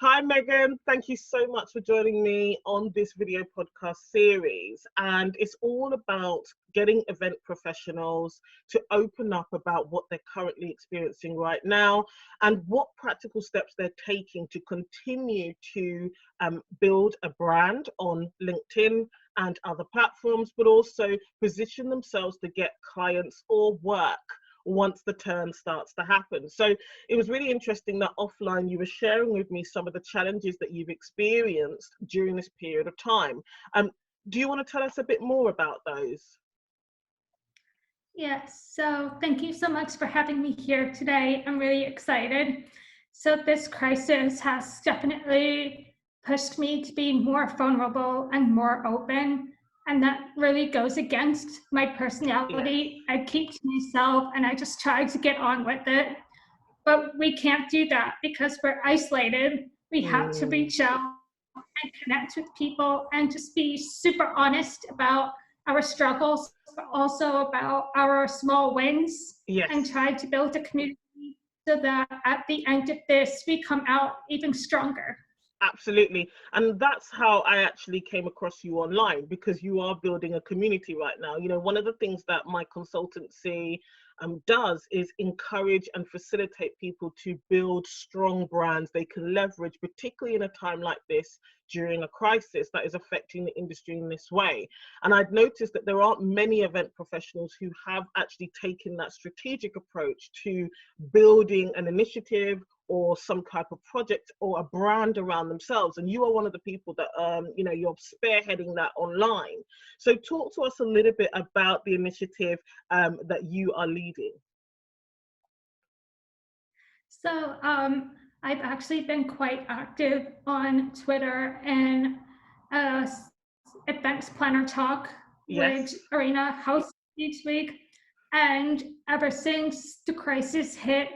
Hi, Megan. Thank you so much for joining me on this video podcast series. And it's all about getting event professionals to open up about what they're currently experiencing right now and what practical steps they're taking to continue to build a brand on LinkedIn and other platforms, but also position themselves to get clients or work once the turn starts to happen. So it was really interesting that offline you were sharing with me some of the challenges that you've experienced during this period of time. Do you want to tell us a bit more about those? Yes, so thank you so much for having me here today. I'm really excited. So this crisis has definitely pushed me to be more vulnerable and more open. And that really goes against my personality. I keep to myself and I just try to get on with it. But we can't do that because we're isolated. We have to reach out and connect with people and just be super honest about our struggles, but also about our small wins, and try to build a community so that at the end of this, we come out even stronger. Absolutely. And that's how I actually came across you online, because you are building a community right now. You know, one of the things that my consultancy does is encourage and facilitate people to build strong brands they can leverage, particularly in a time like this during a crisis that is affecting the industry in this way. And I've noticed that there aren't many event professionals who have actually taken that strategic approach to building an initiative or some type of project or a brand around themselves. And you are one of the people that, you know, you're spearheading that online. So talk to us a little bit about the initiative that you are leading. So I've actually been quite active on Twitter and events planner talk, which Irina hosts each week. And ever since the crisis hit,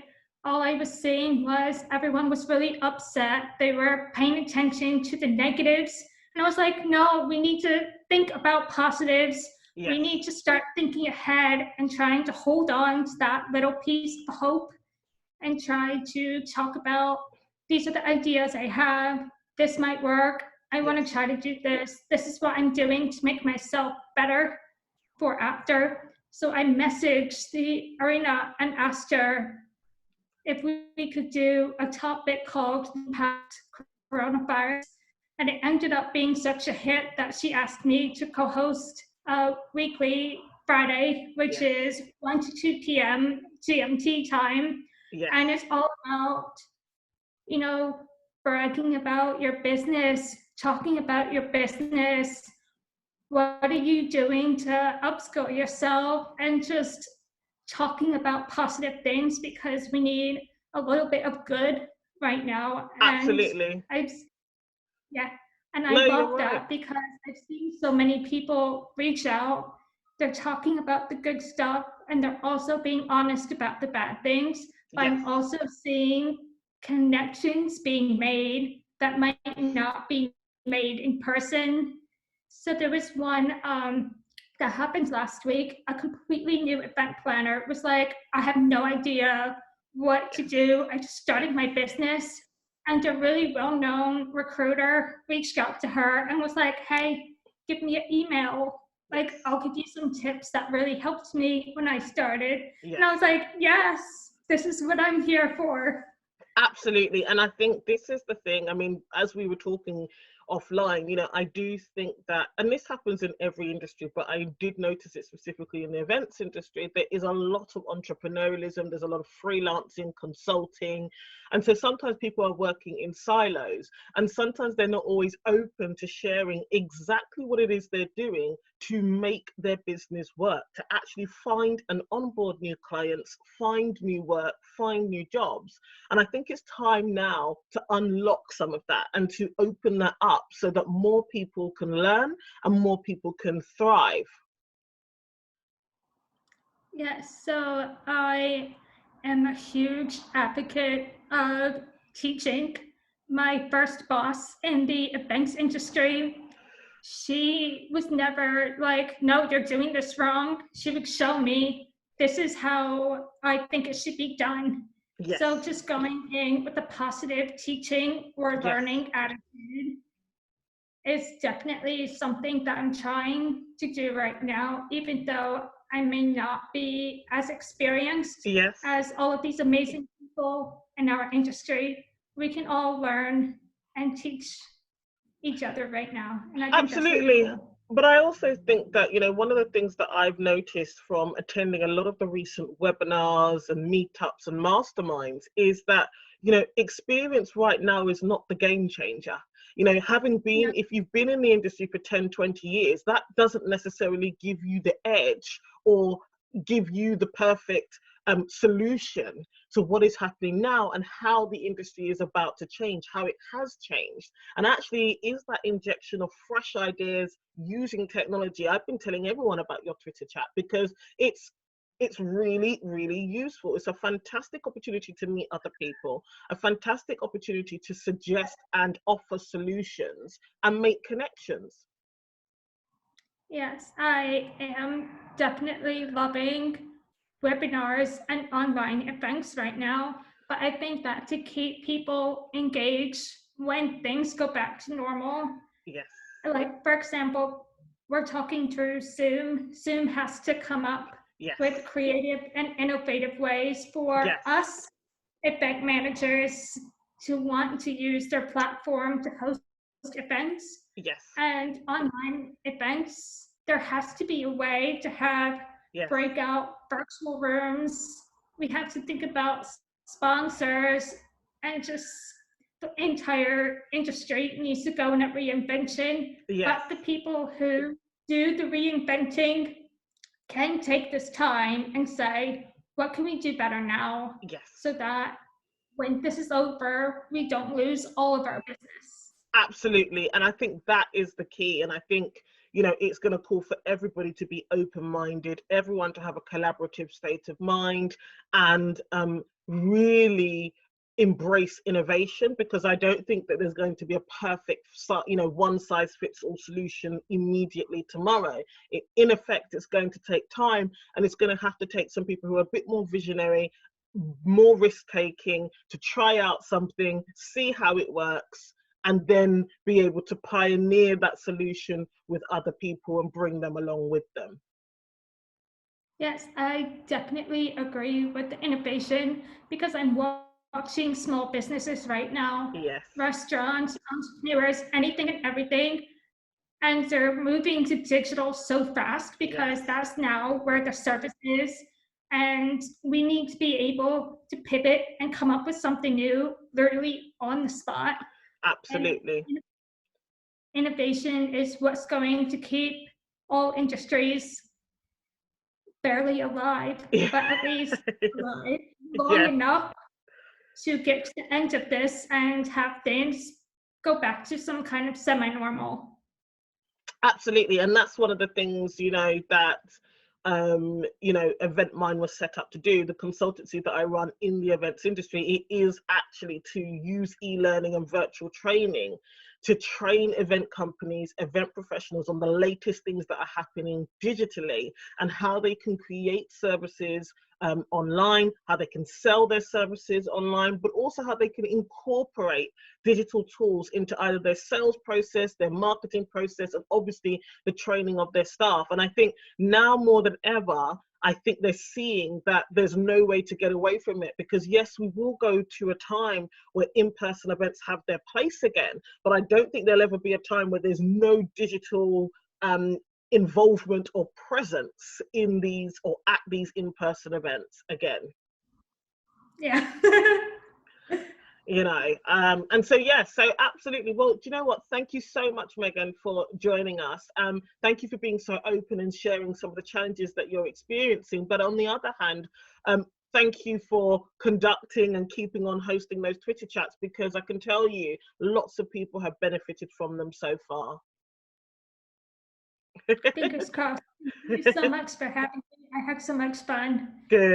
all I was seeing was everyone was really upset. They were paying attention to the negatives. And I was like, no, we need to think about positives. We need to start thinking ahead and trying to hold on to that little piece of hope and try to talk about, these are the ideas I have. This might work. I want to try to do this. This is what I'm doing to make myself better for after. So I messaged the Irina and asked her if we could do a topic called Impact Coronavirus. And it ended up being such a hit that she asked me to co-host a weekly Friday, which is 1 to 2 p.m. GMT time. And it's all about, you know, bragging about your business, talking about your business. What are you doing to upskill yourself, and just talking about positive things, because we need a little bit of good right now. Absolutely. And I love that because I've seen so many people reach out. They're talking about the good stuff and they're also being honest about the bad things. But I'm also seeing connections being made that might not be made in person. So there was one that happened last week. A completely new event planner was like, I have no idea what to do. I just started my business. And a really well-known recruiter reached out to her and was like, hey, give me an email. Like, I'll give you some tips that really helped me when I started. And I was like, yes, this is what I'm here for. Absolutely. And I think this is the thing. I mean, as we were talking offline, you know, I do think that, and this happens in every industry, but I did notice it specifically in the events industry, there is a lot of entrepreneurialism, there's a lot of freelancing, consulting. And so sometimes people are working in silos, and sometimes they're not always open to sharing exactly what it is they're doing to make their business work, to actually find and onboard new clients, find new work, find new jobs. And I think it's time now to unlock some of that and to open that up so that more people can learn and more people can thrive. Yes, so I am a huge advocate of teaching. My first boss in the events industry, she was never like, no, you're doing this wrong. She would show me, this is how I think it should be done. Yes. So just going in with a positive teaching or learning attitude is definitely something that I'm trying to do right now, even though I may not be as experienced as all of these amazing people in our industry. We can all learn and teach each other right now. And I think Absolutely. that's really cool. But I also think that, one of the things that I've noticed from attending a lot of the recent webinars and meetups and masterminds is that, experience right now is not the game changer. Having been, if you've been in the industry for 10, 20 years, that doesn't necessarily give you the edge or give you the perfect solution to what is happening now and how the industry is about to change, how it has changed. And actually is that injection of fresh ideas using technology. I've been telling everyone about your Twitter chat because it's really, really useful. It's a fantastic opportunity to meet other people, a fantastic opportunity to suggest and offer solutions and make connections. Yes, I am definitely loving webinars and online events right now. But I think that to keep people engaged when things go back to normal, like for example, we're talking through Zoom. Zoom has to come up with creative and innovative ways for us event managers to want to use their platform to host events. And online events, there has to be a way to have breakout virtual rooms. We have to think about sponsors, and just the entire industry needs to go in a reinvention. But the people who do the reinventing can take this time and say, what can we do better now? So that when this is over, we don't lose all of our business. Absolutely. And I think that is the key. And I think, it's going to call for everybody to be open-minded, everyone to have a collaborative state of mind and really embrace innovation, because I don't think that there's going to be a perfect, one size fits all solution immediately tomorrow. In effect, it's going to take time, and it's going to have to take some people who are a bit more visionary, more risk taking, to try out something, see how it works, and then be able to pioneer that solution with other people and bring them along with them. Yes, I definitely agree with the innovation, because I'm watching small businesses right now, restaurants, entrepreneurs, anything and everything, and they're moving to digital so fast because that's now where the service is. And we need to be able to pivot and come up with something new, literally on the spot. Absolutely. And innovation is what's going to keep all industries barely alive, but at least alive long enough to get to the end of this and have things go back to some kind of semi-normal. Absolutely. And that's one of the things, that EventMind was set up to do. The consultancy that I run in the events industry, it is actually to use e-learning and virtual training to train event companies, event professionals on the latest things that are happening digitally and how they can create services online, how they can sell their services online, but also how they can incorporate digital tools into either their sales process, their marketing process, and obviously the training of their staff. And I think now more than ever, I think they're seeing that there's no way to get away from it, because yes, we will go to a time where in-person events have their place again, but I don't think there'll ever be a time where there's no digital involvement or presence in these or at these in-person events again. Yeah. And so so absolutely. Well, do you know what, thank you so much, Megan, for joining us. Thank you for being so open and sharing some of the challenges that you're experiencing, but on the other hand, thank you for conducting and keeping on hosting those Twitter chats, because I can tell you lots of people have benefited from them so far. Fingers crossed. Thank you so much for having me. I had so much fun. Good.